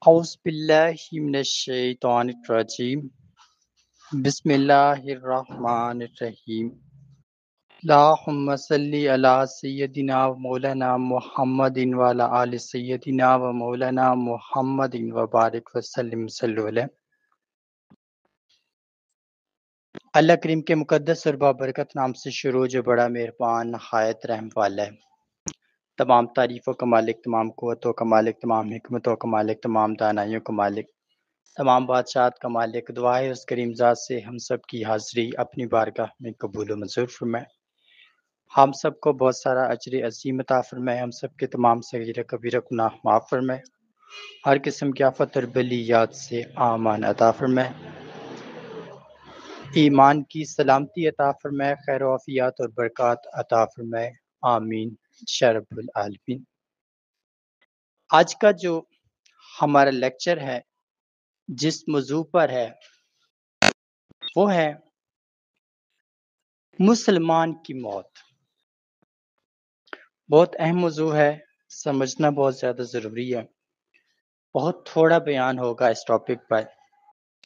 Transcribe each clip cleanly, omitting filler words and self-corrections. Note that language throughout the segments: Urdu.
اعوذ باللہ من الشیطان الرجیم بسم اللہ الرحمن الرحیم اللہم صلی علی سیدنا و مولانا محمد وعلی آل سیدنا و مولانا محمد وبارک وسلم صلی علیہ۔ اللہ کریم کے مقدس اور بابرکت نام سے شروع جو بڑا مہربان نہایت رحم والا ہے۔ تمام تعریف و کمالک، تمام قوت و کمالک، تمام حکمت و کمالک، تمام دانائیوں کا مالک، تمام بادشاہت کا مالک، دعا ہے اس کریم ذات سے ہم سب کی حاضری اپنی بارگاہ میں قبول و منظور فرمائے، ہم سب کو بہت سارا اجر عظیم عطا فرمائے، ہم سب کے تمام صغیرہ کبیرہ گناہ معاف فرمائے، ہر قسم کی آفت اور بلیات سے امان عطا فرمائے، ایمان کی سلامتی عطا فرمائے، خیر و عافیات اور برکات عطا فرمائے، آمین یا رب العالمین۔ آج کا جو ہمارا لیکچر ہے جس موضوع پر ہے وہ ہے مسلمان کی موت۔ بہت اہم موضوع ہے، سمجھنا بہت زیادہ ضروری ہے۔ بہت تھوڑا بیان ہوگا اس ٹاپک پر،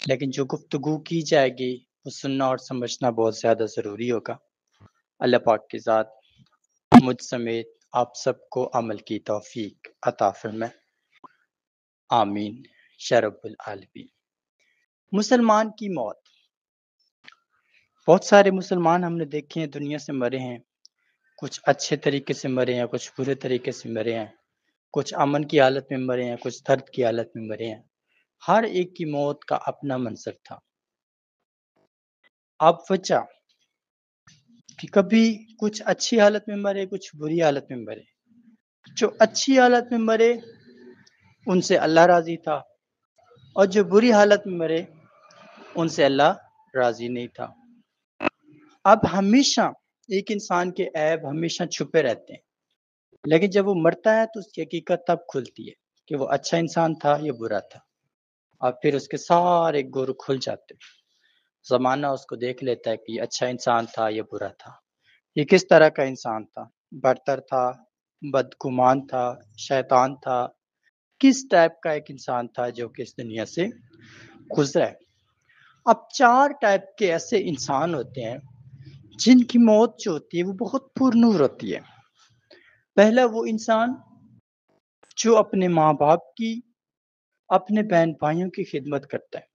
لیکن جو گفتگو کی جائے گی وہ سننا اور سمجھنا بہت زیادہ ضروری ہوگا۔ اللہ پاک کی ذات مجھ سمیت آپ سب کو عمل کی توفیق عطا فرمائے، آمین یا رب العالمین۔ مسلمان کی موت، بہت سارے مسلمان ہم نے دیکھے ہیں دنیا سے مرے ہیں، کچھ اچھے طریقے سے مرے ہیں، کچھ برے طریقے سے مرے ہیں، کچھ امن کی حالت میں مرے ہیں، کچھ درد کی حالت میں مرے ہیں۔ ہر ایک کی موت کا اپنا منظر تھا۔ اب وجہ کہ کبھی کچھ اچھی حالت میں مرے، کچھ بری حالت میں مرے۔ جو اچھی حالت میں مرے ان سے اللہ راضی تھا، اور جو بری حالت میں مرے ان سے اللہ راضی نہیں تھا۔ اب ہمیشہ ایک انسان کے عیب ہمیشہ چھپے رہتے ہیں، لیکن جب وہ مرتا ہے تو اس کی حقیقت تب کھلتی ہے کہ وہ اچھا انسان تھا یا برا تھا، اور پھر اس کے سارے گر کھل جاتے ہیں۔ زمانہ اس کو دیکھ لیتا ہے کہ یہ اچھا انسان تھا یا برا تھا، یہ کس طرح کا انسان تھا، برتر تھا، بدگمان تھا، شیطان تھا، کس ٹائپ کا ایک انسان تھا جو کہ اس دنیا سے گزرا ہے۔ اب 4 ٹائپ کے ایسے انسان ہوتے ہیں جن کی موت جو ہوتی ہے وہ بہت پر نور ہوتی ہے۔ پہلا وہ انسان جو اپنے ماں باپ کی، اپنے بہن بھائیوں کی خدمت کرتا ہے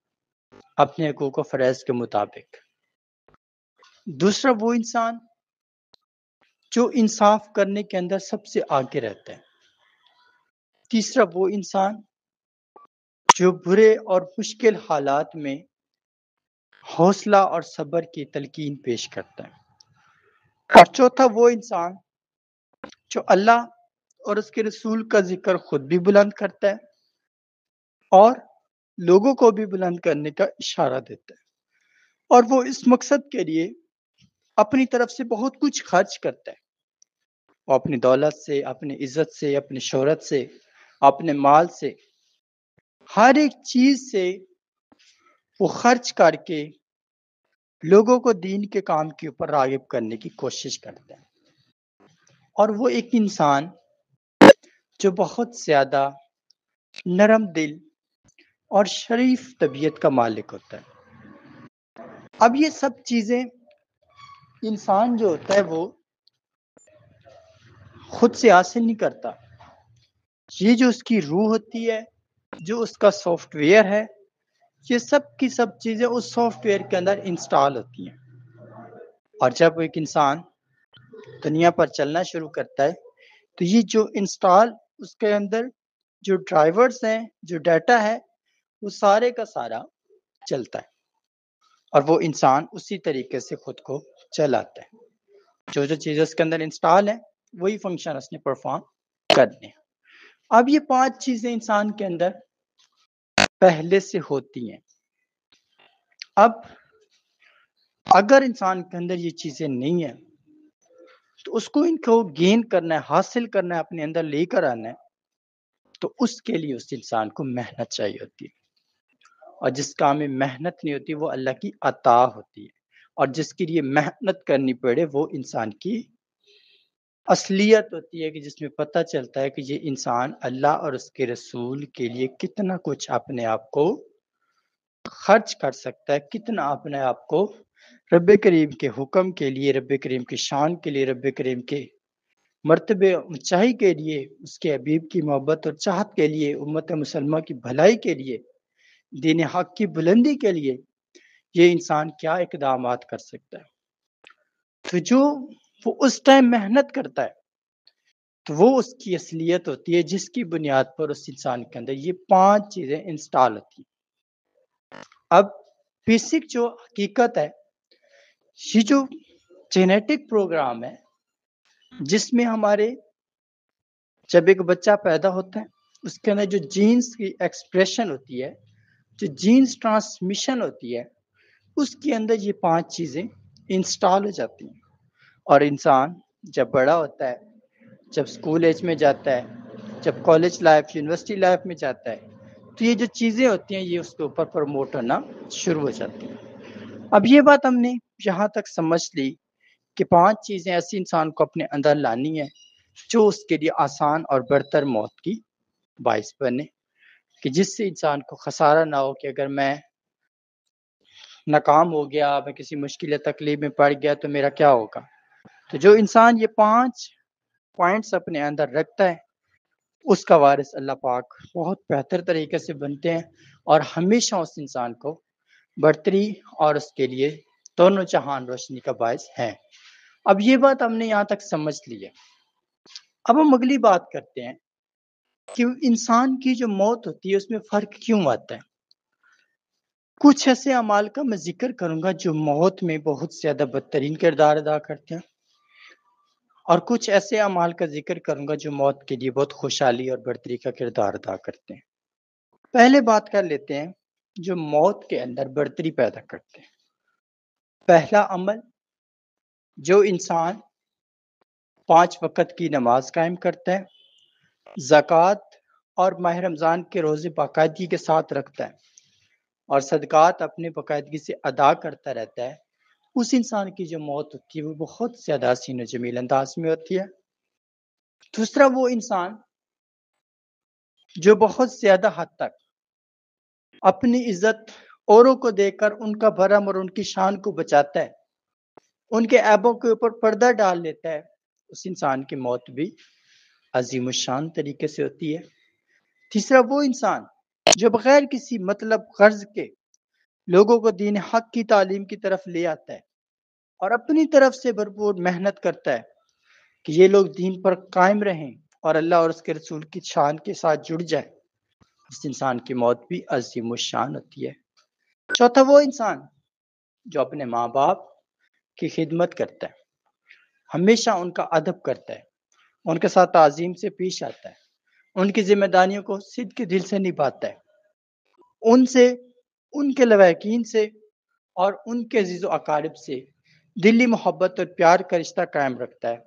اپنے حقوق و فرائض کے مطابق۔ دوسرا وہ انسان جو انصاف کرنے کے اندر سب سے آگے رہتا ہے۔ تیسرا وہ انسان جو برے اور مشکل حالات میں حوصلہ اور صبر کی تلقین پیش کرتا ہے۔ اور چوتھا وہ انسان جو اللہ اور اس کے رسول کا ذکر خود بھی بلند کرتا ہے اور لوگوں کو بھی بلند کرنے کا اشارہ دیتا ہے، اور وہ اس مقصد کے لیے اپنی طرف سے بہت کچھ خرچ کرتا ہے۔ وہ اپنی دولت سے، اپنی عزت سے، اپنی شہرت سے، اپنے مال سے، ہر ایک چیز سے وہ خرچ کر کے لوگوں کو دین کے کام کے اوپر راغب کرنے کی کوشش کرتا ہے۔ اور وہ ایک انسان جو بہت زیادہ نرم دل اور شریف طبیعت کا مالک ہوتا ہے۔ اب یہ سب چیزیں انسان جو ہوتا ہے وہ خود سے حاصل نہیں کرتا، یہ جو اس کی روح ہوتی ہے، جو اس کا سافٹ ویئر ہے، یہ سب کی سب چیزیں اس سافٹ ویئر کے اندر انسٹال ہوتی ہیں۔ اور جب ایک انسان دنیا پر چلنا شروع کرتا ہے تو یہ جو انسٹال اس کے اندر جو ڈرائیورز ہیں، جو ڈیٹا ہے، وہ سارے کا سارا چلتا ہے، اور وہ انسان اسی طریقے سے خود کو چلاتا ہے۔ جو جو چیزیں اس کے اندر انسٹال ہیں وہی فنکشن اس نے پرفارم کرنے ہیں۔ اب یہ 5 چیزیں انسان کے اندر پہلے سے ہوتی ہیں۔ اب اگر انسان کے اندر یہ چیزیں نہیں ہیں تو اس کو ان کو گین کرنا ہے، حاصل کرنا ہے، اپنے اندر لے کر آنا ہے، تو اس کے لیے اس انسان کو محنت چاہیے ہوتی ہے، اور جس کام میں محنت نہیں ہوتی وہ اللہ کی عطا ہوتی ہے، اور جس کے لیے محنت کرنی پڑے وہ انسان کی اصلیت ہوتی ہے کہ جس میں پتہ چلتا ہے کہ یہ انسان اللہ اور اس کے رسول کے لیے کتنا کچھ اپنے آپ کو خرچ کر سکتا ہے، کتنا اپنے آپ کو رب کریم کے حکم کے لیے، رب کریم کی شان کے لیے، رب کریم کے مرتبے اونچائی کے لیے، اس کے حبیب کی محبت اور چاہت کے لیے، امت مسلمہ کی بھلائی کے لیے، دین حق کی بلندی کے لیے یہ انسان کیا اقدامات کر سکتا ہے۔ تو جو وہ اس ٹائم محنت کرتا ہے تو وہ اس کی اصلیت ہوتی ہے، جس کی بنیاد پر اس انسان کے اندر یہ 5 چیزیں انسٹال ہوتی ہیں۔ اب بیسک جو حقیقت ہے، یہ جو جینیٹک پروگرام ہے جس میں ہمارے جب ایک بچہ پیدا ہوتا ہے اس کے اندر جو جینز کی ایکسپریشن ہوتی ہے، جو جینز ٹرانسمیشن ہوتی ہے، اس کے اندر یہ 5 چیزیں انسٹال ہو جاتی ہیں، اور انسان جب بڑا ہوتا ہے، جب اسکول ایج میں جاتا ہے، جب کالج لائف، یونیورسٹی لائف میں جاتا ہے، تو یہ جو چیزیں ہوتی ہیں یہ اس کے اوپر پروموٹ ہونا شروع ہو جاتی ہیں۔ اب یہ بات ہم نے یہاں تک سمجھ لی کہ 5 چیزیں ایسی انسان کو اپنے اندر لانی ہے جو اس کے لیے آسان اور برتر موت کی باعث بنے، کہ جس سے انسان کو خسارہ نہ ہو کہ اگر میں ناکام ہو گیا، میں کسی مشکل تکلیف میں پڑ گیا تو میرا کیا ہوگا۔ تو جو انسان یہ 5 پوائنٹس اپنے اندر رکھتا ہے اس کا وارث اللہ پاک بہت بہتر طریقے سے بنتے ہیں، اور ہمیشہ اس انسان کو برتری اور اس کے لیے دونوں جہان روشنی کا باعث ہے۔ اب یہ بات ہم نے یہاں تک سمجھ لی ہے۔ اب ہم اگلی بات کرتے ہیں کہ انسان کی جو موت ہوتی ہے اس میں فرق کیوں آتا ہے۔ کچھ ایسے اعمال کا میں ذکر کروں گا جو موت میں بہت زیادہ بدترین کردار ادا کرتے ہیں، اور کچھ ایسے اعمال کا ذکر کروں گا جو موت کے لیے بہت خوشحالی اور برتری کا کردار ادا کرتے ہیں۔ پہلے بات کر لیتے ہیں جو موت کے اندر برتری پیدا کرتے ہیں۔ پہلا عمل، جو انسان 5 وقت کی نماز قائم کرتا ہے، زکوٰۃ اور ماہ رمضان کے روزے باقاعدگی کے ساتھ رکھتا ہے اور صدقات اپنے باقاعدگی سے ادا کرتا رہتا ہے، اس انسان کی جو موت ہوتی ہے وہ بہت زیادہ حسین و جمیل انداز میں ہوتی ہے۔ دوسرا، وہ انسان جو بہت زیادہ حد تک اپنی عزت اوروں کو دے کر ان کا بھرم اور ان کی شان کو بچاتا ہے، ان کے عیبوں کے اوپر پردہ ڈال لیتا ہے، اس انسان کی موت بھی عظیم الشان طریقے سے ہوتی ہے۔ تیسرا، وہ انسان جو بغیر کسی مطلب غرض کے لوگوں کو دین حق کی تعلیم کی طرف لے آتا ہے اور اپنی طرف سے بھرپور محنت کرتا ہے کہ یہ لوگ دین پر قائم رہیں اور اللہ اور اس کے رسول کی شان کے ساتھ جڑ جائے، اس انسان کی موت بھی عظیم الشان ہوتی ہے۔ چوتھا، وہ انسان جو اپنے ماں باپ کی خدمت کرتا ہے، ہمیشہ ان کا ادب کرتا ہے، ان کے ساتھ تعظیم سے پیش آتا ہے، ان کی ذمہ داریوں کو صدق کے دل سے نبھاتا ہے، ان سے، ان کے لواحقین سے اور ان کے عزیز و اقارب سے دلی محبت اور پیار کا رشتہ قائم رکھتا ہے۔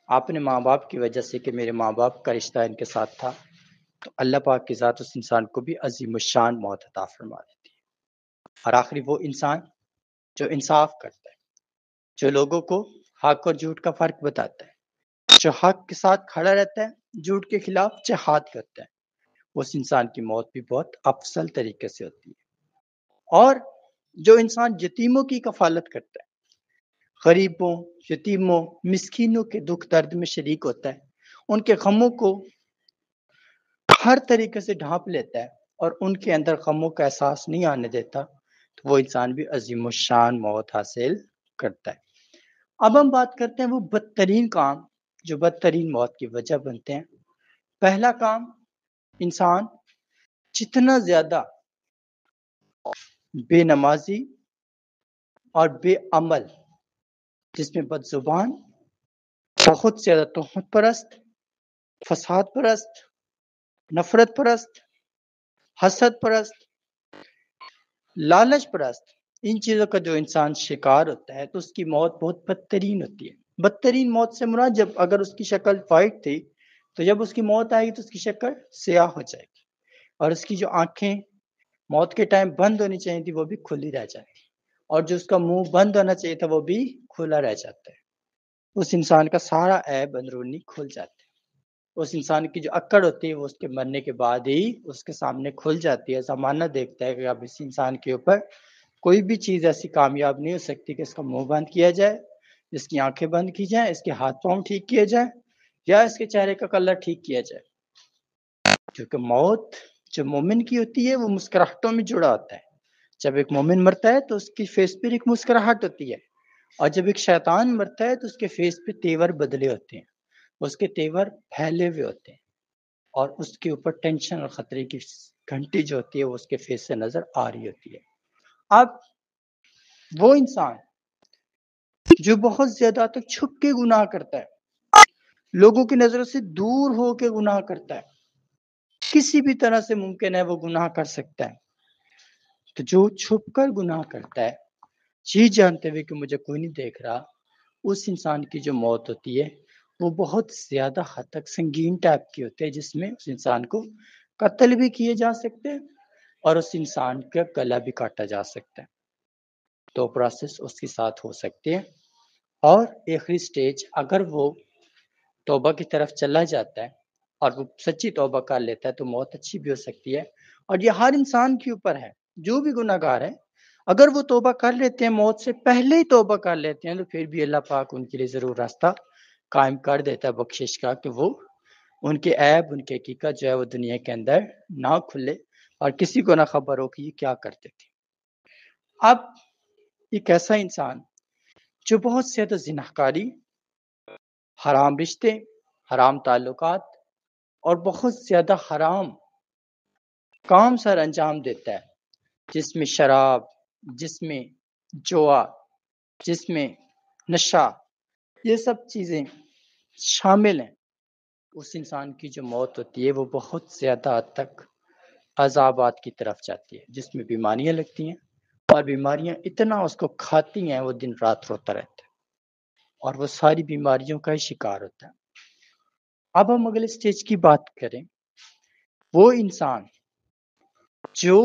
اپنے ماں باپ کی وجہ سے کہ میرے ماں باپ کا رشتہ ان کے ساتھ تھا، تو اللہ پاک کی ذات اس انسان کو بھی عظیم الشان موت عطا فرما دیتی ہے۔ اور آخری، وہ انسان جو انصاف کرتا ہے، جو لوگوں کو حق اور جھوٹ کا فرق بتاتا ہے، جو حق کے ساتھ کھڑا رہتا ہے، جھوٹ کے خلاف جہاد کرتا ہے، اس انسان کی موت بھی بہت افضل طریقے سے ہوتی ہے۔ اور جو انسان یتیموں کی کفالت کرتا ہے، غریبوں، یتیموں، مسکینوں کے دکھ درد میں شریک ہوتا ہے، ان کے غموں کو ہر طریقے سے ڈھانپ لیتا ہے اور ان کے اندر غموں کا احساس نہیں آنے دیتا، تو وہ انسان بھی عظیم الشان موت حاصل کرتا ہے۔ اب ہم بات کرتے ہیں وہ بدترین کام جو بدترین موت کی وجہ بنتے ہیں۔ پہلا کام، انسان جتنا زیادہ بے نمازی اور بے عمل، جس میں بد زبان، بہت زیادہ تہمت پرست، فساد پرست، نفرت پرست، حسد پرست، لالچ پرست، ان چیزوں کا جو انسان شکار ہوتا ہے تو اس کی موت بہت بدترین ہوتی ہے۔ بدترین موت سے مراد، جب اگر اس کی شکل وائٹ تھی تو جب اس کی موت آئے گی تو اس کی شکل سیاہ ہو جائے گی، اور اس کی جو آنکھیں موت کے ٹائم بند ہونی چاہیے تھی وہ بھی کھلی رہ جاتی، اور جو اس کا منہ بند ہونا چاہیے تھا وہ بھی کھلا رہ جاتا ہے۔ اس انسان کا سارا عیب اندرونی کھل جاتا ہے. اس انسان کی جو اکڑ ہوتی ہے وہ اس کے مرنے کے بعد ہی اس کے سامنے کھل جاتی ہے. زمانہ دیکھتا ہے کہ اب اس انسان کے اوپر کوئی بھی چیز ایسی کامیاب نہیں ہو سکتی کہ اس کا منہ بند کیا جائے، اس کی آنکھیں بند کی جائیں، اس کے ہاتھ پاؤں ٹھیک کیے جائیں، یا اس کے چہرے کا کلر ٹھیک کیا جائے. کیونکہ موت جو مومن کی ہوتی ہے وہ مسکراہٹوں میں جڑا ہوتا ہے. جب ایک مومن مرتا ہے تو اس کی فیس پر ایک مسکراہٹ ہوتی ہے، اور جب ایک شیطان مرتا ہے تو اس کے فیس پہ تیور بدلے ہوتے ہیں، اس کے تیور پھیلے ہوئے ہوتے ہیں، اور اس کے اوپر ٹینشن اور خطرے کی گھنٹی جو ہوتی ہے وہ اس کے فیس سے نظر آ رہی ہوتی ہے. اب وہ انسان جو بہت زیادہ تک چھپ کے گناہ کرتا ہے، لوگوں کی نظروں سے دور ہو کے گناہ کرتا ہے، کسی بھی طرح سے ممکن ہے وہ گناہ کر سکتا ہے. تو جو چھپ کر گناہ کرتا ہے چیز جانتے ہوئے کہ مجھے کوئی نہیں دیکھ رہا، اس انسان کی جو موت ہوتی ہے وہ بہت زیادہ حد تک سنگین ٹائپ کی ہوتی ہے، جس میں اس انسان کو قتل بھی کیے جا سکتے ہیں اور اس انسان کا گلا بھی کاٹا جا سکتا ہے. تو پروسیس اس کے ساتھ ہو سکتے ہیں. اور آخری سٹیج اگر وہ توبہ کی طرف چلا جاتا ہے اور وہ سچی توبہ کر لیتا ہے تو موت اچھی بھی ہو سکتی ہے. اور یہ ہر انسان کے اوپر ہے، جو بھی گناہ گار ہے اگر وہ توبہ کر لیتے ہیں، موت سے پہلے ہی توبہ کر لیتے ہیں، تو پھر بھی اللہ پاک ان کے لیے ضرور راستہ قائم کر دیتا ہے بخشش کا، کہ وہ ان کے عیب، ان کے حقیقت جو ہے وہ دنیا کے اندر نہ کھلے اور کسی کو نہ خبر ہو کہ یہ کیا کرتے تھے. اب ایک ایسا انسان جو بہت زیادہ زناکاری، حرام رشتے، حرام تعلقات اور بہت زیادہ حرام کام سر انجام دیتا ہے، جس میں شراب، جس میں جوا، جس میں نشہ، یہ سب چیزیں شامل ہیں، اس انسان کی جو موت ہوتی ہے وہ بہت زیادہ حد تک عذابات کی طرف جاتی ہے، جس میں بیماریاں لگتی ہیں، اور بیماریاں اتنا اس کو کھاتی ہیں وہ دن رات روتا رہتا ہے اور وہ ساری بیماریوں کا ہی شکار ہوتا ہے. اب ہم اگلے سٹیج کی بات کریں. وہ انسان جو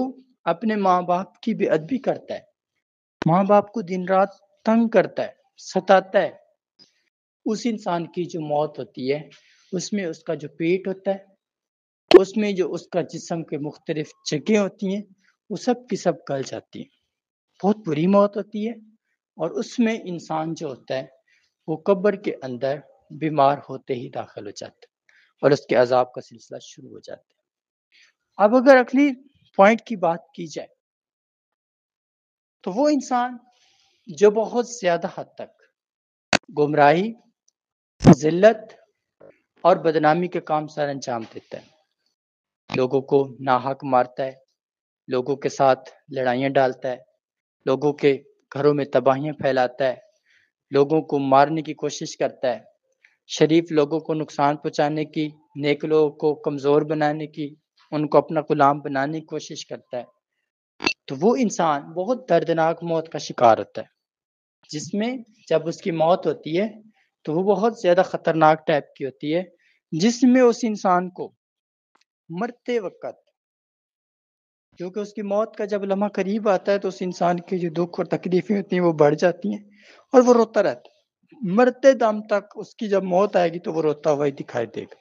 اپنے ماں باپ کی بے ادبی کرتا ہے، ماں باپ کو دن رات تنگ کرتا ہے، ستاتا ہے، اس انسان کی جو موت ہوتی ہے اس میں اس کا جو پیٹ ہوتا ہے، اس میں جو اس کا جسم کے مختلف جگہیں ہوتی ہیں وہ سب کی سب گل جاتی ہیں. بہت بری موت ہوتی ہے، اور اس میں انسان جو ہوتا ہے وہ قبر کے اندر بیمار ہوتے ہی داخل ہو جاتا ہے اور اس کے عذاب کا سلسلہ شروع ہو جاتا ہے. اب اگر اگلی پوائنٹ کی بات کی جائے تو وہ انسان جو بہت زیادہ حد تک گمراہی، ذلت اور بدنامی کے کام سر انجام دیتا ہے، لوگوں کو ناحق مارتا ہے، لوگوں کے ساتھ لڑائیاں ڈالتا ہے، لوگوں کے گھروں میں تباہیاں پھیلاتا ہے، لوگوں کو مارنے کی کوشش کرتا ہے، شریف لوگوں کو نقصان پہنچانے کی، نیک لوگوں کو کمزور بنانے کی، ان کو اپنا غلام بنانے کی کوشش کرتا ہے. تو وہ انسان بہت دردناک موت کا شکار ہوتا ہے، جس میں جب اس کی موت ہوتی ہے تو وہ بہت زیادہ خطرناک ٹائپ کی ہوتی ہے، جس میں اس انسان کو مرتے وقت، کیونکہ اس کی موت کا جب لمحہ قریب آتا ہے تو اس انسان کی جو دکھ اور تکلیفیں ہوتی ہیں وہ بڑھ جاتی ہیں اور وہ روتا رہتا ہے. مرتے دم تک اس کی جب موت آئے گی تو وہ روتا ہوا ہی دکھائی دے گا،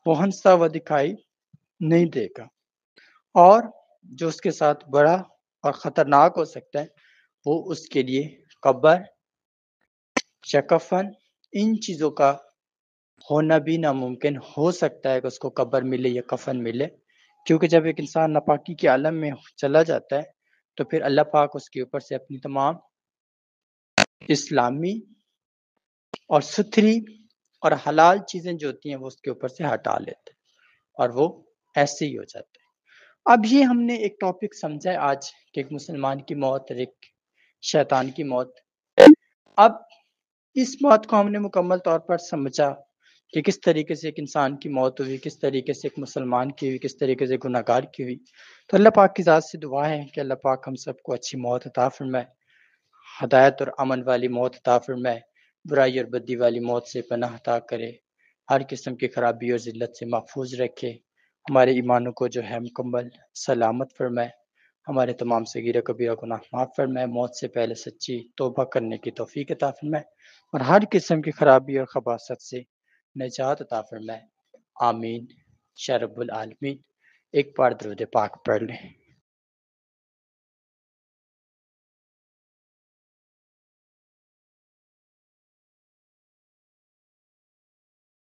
وہ ہنستا ہوا دکھائی نہیں دے گا. اور جو اس کے ساتھ بڑا اور خطرناک ہو سکتا ہے وہ اس کے لیے قبر یا کفن، ان چیزوں کا ہونا بھی ناممکن ہو سکتا ہے کہ اس کو قبر ملے یا کفن ملے. کیونکہ جب ایک انسان ناپاکی کے عالم میں چلا جاتا ہے تو پھر اللہ پاک اس کے اوپر سے اپنی تمام اسلامی اور ستھری اور حلال چیزیں جو ہوتی ہیں وہ اس کے اوپر سے ہٹا لیتے ہیں اور وہ ایسے ہی ہو جاتا ہے. اب یہ ہم نے ایک ٹاپک سمجھا ہے آج کہ ایک مسلمان کی موت اور ایک شیطان کی موت. اب اس بات کو ہم نے مکمل طور پر سمجھا کہ کس طریقے سے ایک انسان کی موت ہوئی، کس طریقے سے ایک مسلمان کی ہوئی، کس طریقے سے گناہ گار کی ہوئی. تو اللہ پاک کی ذات سے دعا ہے کہ اللہ پاک ہم سب کو اچھی موت عطا فرمائے، ہدایت اور امن والی موت عطا فرمائے، برائی اور بدی والی موت سے پناہ عطا کرے، ہر قسم کی خرابی اور ذلت سے محفوظ رکھے، ہمارے ایمانوں کو جو ہے مکمل سلامت فرمائے، ہمارے تمام صغیرہ کبیرہ گناہ معاف فرمائے، موت سے پہلے سچی توبہ کرنے کی توفیق عطا فرمائے، اور ہر قسم کی خرابی اور خباثت سے نجات عطا فرمائے، آمین یا رب العالمین۔ ایک بار درود پاک پڑھ لیں۔